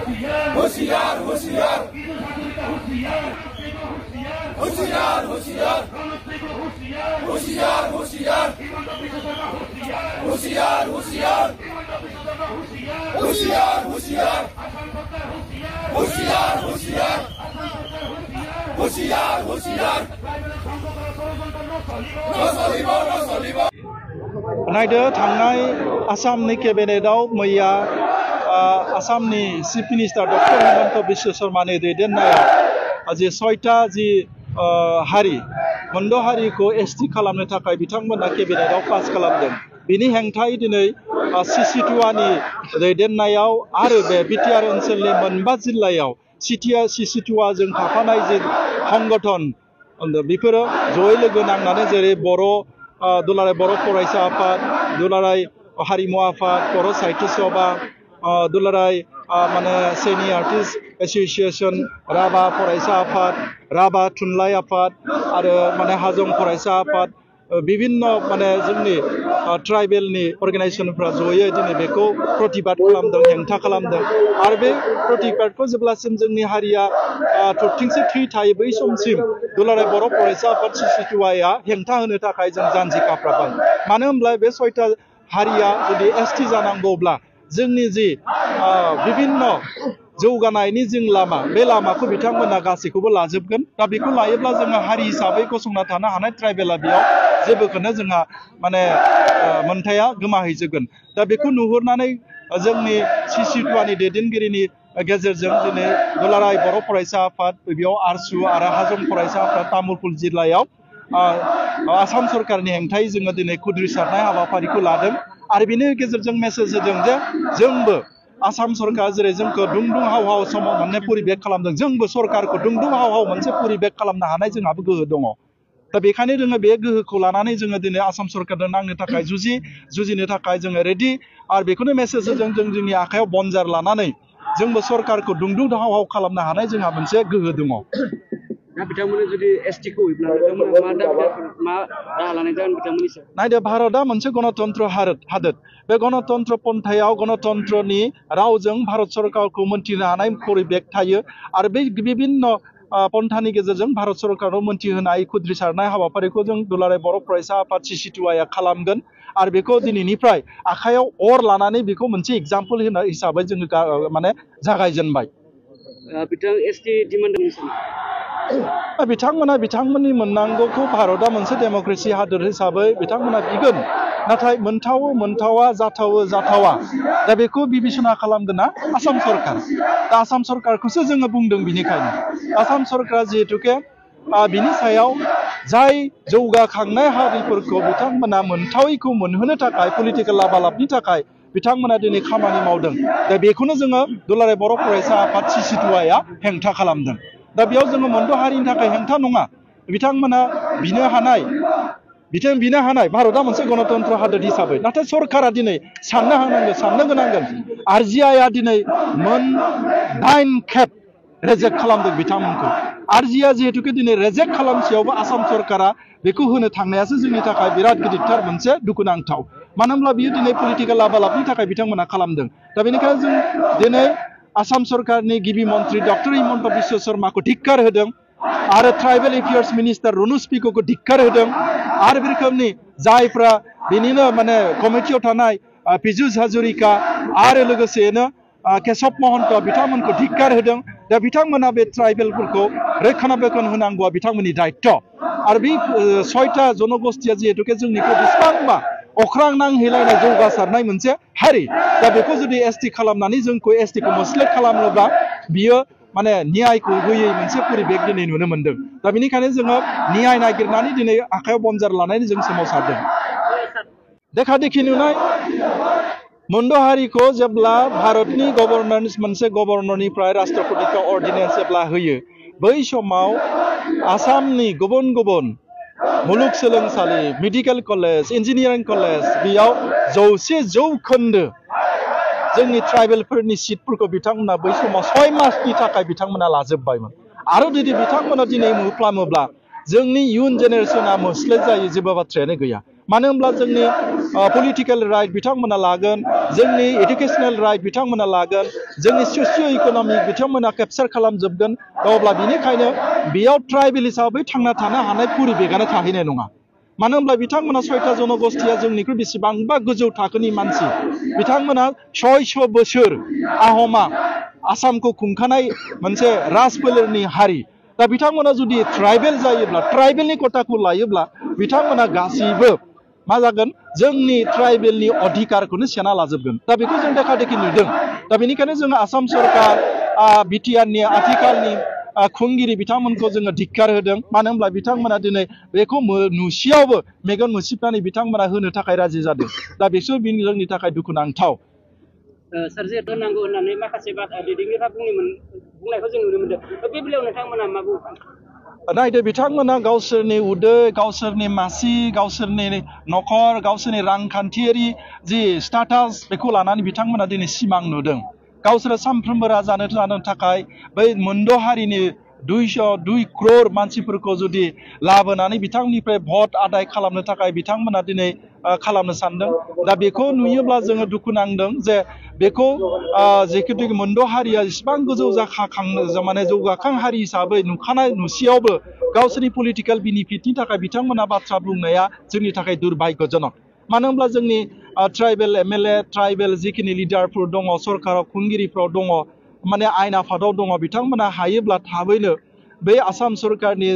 होशियार होशियार होशियार होशियार होशियार होशियार होशियार होशियार होशियार होशियार होशियार होशियार होशियार होशियार नायदो थांनाय आसामनि केबिनेटआव मैया आसामनि chief minister doctor Himanta Biswa शर्मानि दैदेननायाव जे 6टा जि हारि मोनद' हारिखौ एसटी खालामनो थाखाय बिथांमोना केबिनेटआव पास खालामदों। बिनि हेंथायै दिनै सिसिटुवानि दैदेननायाव आरो बे बिटिआर ओनसोलनि मोनबा जिल्लायाव सिसिटुवाजों थाफानाय जि संगठन बेफोरो जयै लोगो नांनानै जेरै दुलाराय बर' फरायसा आफाद, दुलाराय हारिमु आफाद, बर' साहित्य सभा, दुलाराय सेनि आर्टिस्ट एसोसिएशन, राभा फरायसा आफाद, राभा थुनलाइ आफाद आरो हाजं फरायसा आफाद विभिन्न जोंनि ट्राइबेलनि अर्गेनाइजेशनफ्रा जयै दिनै बेखौ प्रतिबाद खालामदों, हेंथा खालामदों आरो बे प्रतिबादखौ जेब्लासिम जोंनि हारिया थरथिंसे थै थायो बै समसिम दुलाराय बर' फरायसा आफाद सिसिटुवाया हेंथा होनो थाखाय जों जानजि खाफ्राबाय। मानो होनब्ला बे 6टा हारिया जुदि एसटी जानांगौब्ला जोंनि जि विभिन्न जौगानायनि जों लामा बे लामाखौ बिथांमोना गासैखौबो लाजोबगोन। दा बेखौ लायोब्ला जोंहा हारि हिसाबै गसंना थानो हानाय ट्राइबेला बेयाव जेबोखौनो जोंहा मोनथाया गोमाहैजोबगोन। दा बेखौ नुहुरनानै जोंनि सिसिटुवानि दैदेनगिरिनि गेजेरजों दिनै दुलाराय बर' फरायसा आफाद बेयाव आरसु आरो हाजं फरायसा आफाद तामुलपुर जिल्लायाव आसाम सरकारनि हेंथायै जोङो दिनै खुद्रिसारनाय हाबाफारिखौ लादों आरो बेनि गेजेरजों मेसेज होदों जे जोंबो आसाम सरकार जेरै जोंखौ दुंदुं हाव हाव समाव परिबेक खालामदों, जोंबो सरकारखौ दुंदुं हाव हाव मोनसे परिबेक खालामनो हानाय जोंहाबो गोहो दङ। दा बेखायनो जोङो बे गोहोखौ लानानै जोङो दिनै आसाम सरकारजों नांनो थाखाय जुजिनो थाखाय जोङो रेडि आरो बेखौनो मेसेज होदों जों जोंनि आखायाव बनजार लानानै जोंबो सरकारखौ दुंदुं हाव हाव खालामनो हानाय जोंहा मोनसे गोहो दङ। नायदो भारतआ मोनसे गणतन्त्र हादोर। बे गणतन्त्र पन्थायाव गणतन्त्रनि रावजों भारत सरकारखौ मोनथिनो हानाय परिबेक थायो आरो बे विभिन्न पन्थानि गेजेरजों भारत सरकारखौ मोनथिहोनाय खुद्रिसारनाय हाबाफारिखौ जों दुलाराय बर' फरायसा आफाद सिसिटुवाया खालामगोन आरो बेखौ दिनैनिफ्राय आखायाव अर लानानै बेखौ मोनसे एग्जाम्पल हिसाबै जोङो जागायजेनबाय। बिथांमोना बिथांमोननि मोननांगौखौ भारतआ मोनसे डेम'क्रेसि हादोर हिसाबै बिथांमोना बिगोन, नाथाय मोनथावा जाथावा दा बेखौ बिबेचना खालामगोन ना आसाम सरकार। दा आसाम सरकारखौसो जोङो बुंदों। बिनिखायनो आसाम सरकारा जिहेतुके बिनि सायाव जाय जौगाखांनाय हारिफोरखौ बिथांमोना मोनथावैखौ मोनहोनो थाखाय पलिटिकेल लाबालाबनि थाखाय बिथांमोना दिनै खामानि मावदों। दा बेखौनो जोङो दुलाराय बर' फरायसा आफाद सिसिटुवाया हेंथा खालामदों। दा बेयाव जोङो मोनद' हारिनि थाखाय हेंथा नङा, बिथांमोना बिनो हानाय भारतआ मोनसे गणतन्त्र हादोर हिसाबै, नाथाय सरकारा दिनै साननो गोनांगोन आरजिआइआ दिनै 9 खेब रेजेक्ट खालामदों बिथांमोनखौ। आरजिआ जिहेतुके दिनै रेजेक्ट खालामसेयावबो आसाम सरकारा बेखौ होनो थांनायासो जोंनि थाखाय बिराद गिदिरथार मोनसे दुखुनांथाव। मानो होनब्ला बियो दिनै पलिटिकेल लाबालाबनि थाखाय बिथांमोना खालामदों। दा बेनिखायनो जों दिनै आसाम सरकारनि गिबि मन्त्रि डक्टर हिमन्त बिश्व शर्माखौ धिक्कार होदों आरो ट्राइबेल एफेयार्स मिनिस्टार रुनुस पिक'खौ धिक्कार होदों आरो बे रोखोमनि जायफ्रा बेनिनो कमिटियाव थानाय पीयूष हाजरिका आरो लोगोसेनो केशव महन्त बिथांमोनखौ धिक्कार होदों। दा बिथांमोना बे ट्राइबेलफोरखौ रैखानाबेखन होनांगौआ बिथांमोननि दायित्व आरो बे 6टा जनगोष्ठिया जिहेतुके जोंनिखौ बेसेबांबा अख्रां नांहैलायनाय जौगासारनाय मोनसे हारि। दा बेखौ जुदि एसटी खालामनानै जोंखौ एसटीखौ मोस्लेट खालामोब्ला बियो न्यायखौ होयै मोनसे परिबेक दिनै नुनो मोनदों। दा बेनिखायनो जोङो न्याय नागिरनानै दिनै आखायाव बनजार लानानै जों सोमावसारदों। देखा देखि नुनाय मोनद' हारिखौ जेब्ला भारतनि मोनसे गभर्नरनिफ्राय राष्ट्रपतिखौ अर्डिनेन्स जेब्ला होयो बै समाव आसामनि गुबुन गुबुन मुलुगसोलोंसालि, मेडिकेल कलेज, इन्जिनियारिं कलेज बेयाव 100% जोंनि ट्राइबेलफोरनि सिटफोरखौ बिथांमोना बै समाव 6 मासनि थाखाय बिथांमोना लाजोबबायमोन आरो जुदि बिथांमोना दिनै मुफ्लामोब्ला जोंनि इयुन जेनेरेसना मोस्लेट जायो जेबो बाथ्रायानो गैया। मानो होनब्ला जोंनि पलिटिकेल राइट बिथांमोना लागोन जोंनि एडुकेशनेल राइट बिथांमोना लागोन जोंनि ससिय' इक'नमिक बिथांमोना केपचार खालामजोबगोन अब्ला बिनिखायनो बेयाव ट्राइबेल हिसाबै थांना थानो हानाय परिबेगानो थाहैनाय नङा मानो होनब्ला बिथांमोना 6टा जनगोष्ठीया जोंनिख्रुइ बेसेबांबा गोजौ थाखोनि मानसि बिथांमोना 600 बोसोर आहमा आसामखौ खुंखानाय मोनसे राजफोलेरनि हारि दा बिथांमोना जुदि ट्राइबेल जायोब्ला ट्राइबेलनि कोटाखौ लायोब्ला बिथांमोना गासैबो मा जागोन जोंनि ट्राइबेलनि अधिकारखौनो सेना लाजोबगोन दा बेखौ जों देखा देखि नुदों दा बेनिखायनो जोङो आसाम सरकार बिटिआरनि आथिखालनि खुंगिरि बिथांमोनखौ जोङो धिक्कार होदों मानो होनब्ला बिथांमोना दिनै बेखौ नुसियावबो मेगन मुसिबनानै बिथांमोना होनो थाखाय राजि जादों दा बिसोर जोंनि थाखाय दुखुनांथाव सार जे होनांगौ होननानै माखासे दैदेनगिरिफ्रा बुंनायखौ जों नुनो मोनदों बे बेलायाव नोंथांमोना मा बुङो नायदो बिथांमोना गावसोरनि उदै गावसोरनि मासि गावसोरनि न'खर गावसोरनि रांखान्थियारि जि स्टाटास बेखौ लानानै बिथांमोना दिनै सिमां नुदों गावसोरो सानफ्रोमबो राजा जानो थाखाय बै मोनद' हारिनि 202 क्रर मानसिफोरखौ जुदि लाबोनानै बिथांनिफ्राय भट आदाय खालामनो थाखाय बिथांमोना दिनै खालामनो सानदों दा बेखौ नुयोब्ला जोङो दुखु नांदों जे बेखौ जिहेतु मोनद' हारिया इसिबां गोजौ माने जौगाखां हारि हिसाबै नुसियावबो गावसोरनि पलिटिकेल बेनिफिटनि थाखाय बिथांमोना बाथ्रा बुंनाया जोंनि थाखाय दुर्भाग्यजनक मानो होनब्ला जोंनि ट्राइबेल एमएलए ट्राइबेल जिखिनि लिडारफोर दङ सरकाराव खुंगिरिफ्राव दङ माने आयेन आफादाव दङ बिथांमोना हायोब्ला थाबैनो बे आसाम सरकारनि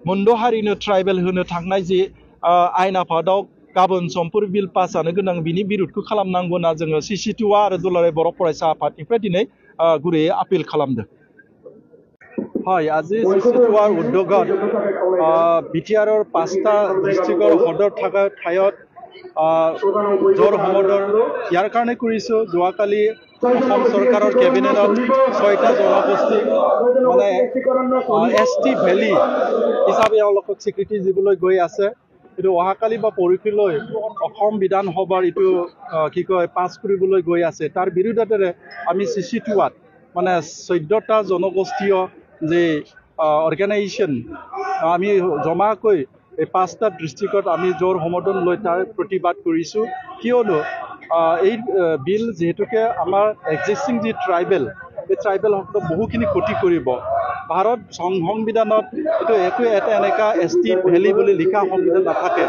मोनद' हारिनो ट्राइबेल होनो थांनाय जि आयेन आफादाव गाबोन समफोर बिल पास जानो गोनां बिनि बिरोधखौ खालामनांगौ होनना जोङो CC2A आरो दुलाराय बर' फरायसा आफादनिफ्राय दिनै गुरैयै आपिल खालामदों হয় আজি CC2Aৰ উদ্যোগত বিটিআৰৰ 5টা ডিষ্ট্ৰিক্টৰ সদৰ থকা ঠাইত জোৰ সমদৰ ইয়াৰ কাৰণে কৰিছোঁ যোৱাকালি অসম চৰকাৰৰ কেবিনেটত 6টা জনগোষ্ঠী মানে ST ভেলী হিচাপে এওঁলোকক স্বীকৃতি দিবলৈ গৈ আছে এইটো অহাকালি বা পৰহিলৈ অসম বিধানসভাৰ এইটো কি কয় পাছ কৰিবলৈ গৈ আছে তাৰ বিৰুদ্ধে আমি CC2Aত মানে 14টা জনগোষ্ঠীয় যে অৰ্গেনাইজেশ্যন আমি জমাকৈ এই 5টা ডিষ্ট্ৰিক্টত আমি জোৰ সমদন লৈ তাৰ প্ৰতিবাদ কৰিছোঁ কিয়নো এই বিল যেহেতুকে আমাৰ এক্সিষ্টিং যি ট্ৰাইবেল এই ট্ৰাইবেলসকলক বহুখিনি ক্ষতি কৰিব ভাৰত সংবিধানত এইটো একো এটা এনেকা ST ভেলী বুলি লিখা সংবিধান নাথাকে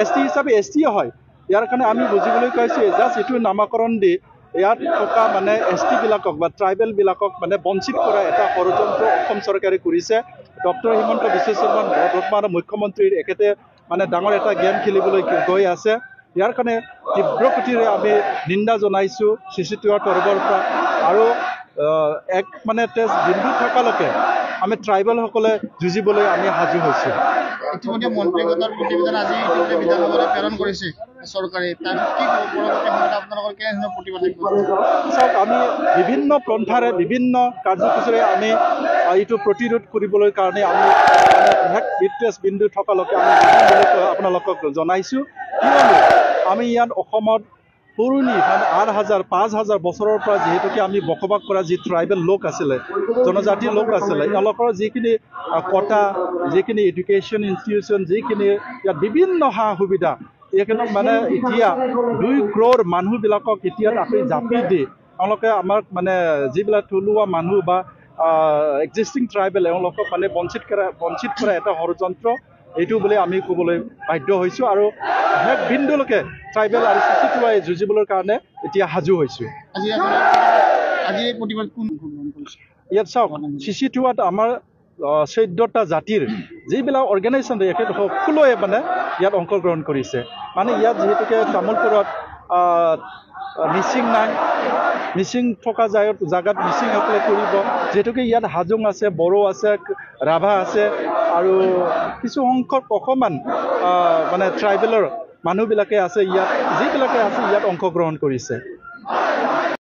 ST হিচাপে ST হয় ইয়াৰ কাৰণে আমি বুজিবলৈ পাইছোঁ জাষ্ট এইটো নামাকৰণ দি ইয়াত থকা মানে ST বিলাকক বা ট্ৰাইবেল বিলাকক মানে বঞ্চিত কৰা এটা ষড়যন্ত্ৰ অসম চৰকাৰে কৰিছে ডক্টৰ হিমন্ত বিশ্ব শৰ্মা বৰ্তমানৰ মুখ্যমন্ত্ৰীৰ একেতে মানে ডাঙৰ এটা গেম খেলিবলৈ গৈ আছে ইয়াৰ কাৰণে তীব্ৰ গতিৰে আমি নিন্দা জনাইছোঁ CC2Aৰ তৰফৰ পৰা আৰু এক মানে তেজ বিন্দু থকালৈকে আমি ট্ৰাইবেলসকলে যুঁজিবলৈ আমি সাজু হৈছোঁ ইতিমধ্যে মন্ত্ৰীগতৰ প্ৰতিবেদন আজি বিধানসভালৈ প্ৰেৰণ কৰিছে চৰকাৰে তাৰ কি পৰৱৰ্তী সময়ত আপোনালোকৰ কেনেধৰণৰ প্ৰতিবাদ চাওক আমি বিভিন্ন পন্থাৰে বিভিন্ন কাৰ্যসূচীৰে আমি এইটো প্ৰতিৰোধ কৰিবলৈ কাৰণে আমি বিদ্বেষ বিন্দু থকালৈকে আমি আপোনালোকক জনাইছোঁ কিয়নো আমি ইয়াত অসমত পুৰণি মানে 8,000-5,000 বছৰৰ পৰা যিহেতুকে আমি বসবাস কৰা যি ট্ৰাইবেল লোক আছিলে জনজাতিৰ লোক আছিলে এওঁলোকৰ যিখিনি কটা যিখিনি এডুকেশ্যন ইনষ্টিটিউশ্যন যিখিনি ইয়াত বিভিন্ন সা সুবিধা এইখিনি মানে এতিয়া 2 ক্ৰ'ৰ মানুহবিলাকক এতিয়া তাতে জাপি দি এওঁলোকে আমাক মানে যিবিলাক থলুৱা মানুহ বা এক্সিষ্টিং ট্ৰাইবেল এওঁলোকক মানে বঞ্চিত কৰা এটা ষড়যন্ত্ৰ এইটো বুলি আমি ক'বলৈ বাধ্য হৈছোঁ আৰু শেষ বিন্দুলৈকে ট্ৰাইবেল আৰু CC2Aই যুঁজিবলৈ কাৰণে এতিয়া সাজু হৈছোঁ ইয়াত চাওক CC2Aত আমাৰ 14টা জাতিৰ যিবিলাক অৰ্গেনাইজেশ্যন সকলোৱে মানে ইয়াত অংশগ্ৰহণ কৰিছে মানে ইয়াত যিহেতুকে তামোলপুৰত মিচিং নাই মিচিং থকা জাগাত মিচিংসকলে কৰিব যেহেতুকে ইয়াত হাজং আছে বড়ো আছে ৰাভা আছে আৰু কিছু সংখ্যক অকণমান মানে ট্ৰাইবেলৰ মানুহবিলাকে আছে ইয়াত যিবিলাকে আছে ইয়াত অংশগ্ৰহণ কৰিছে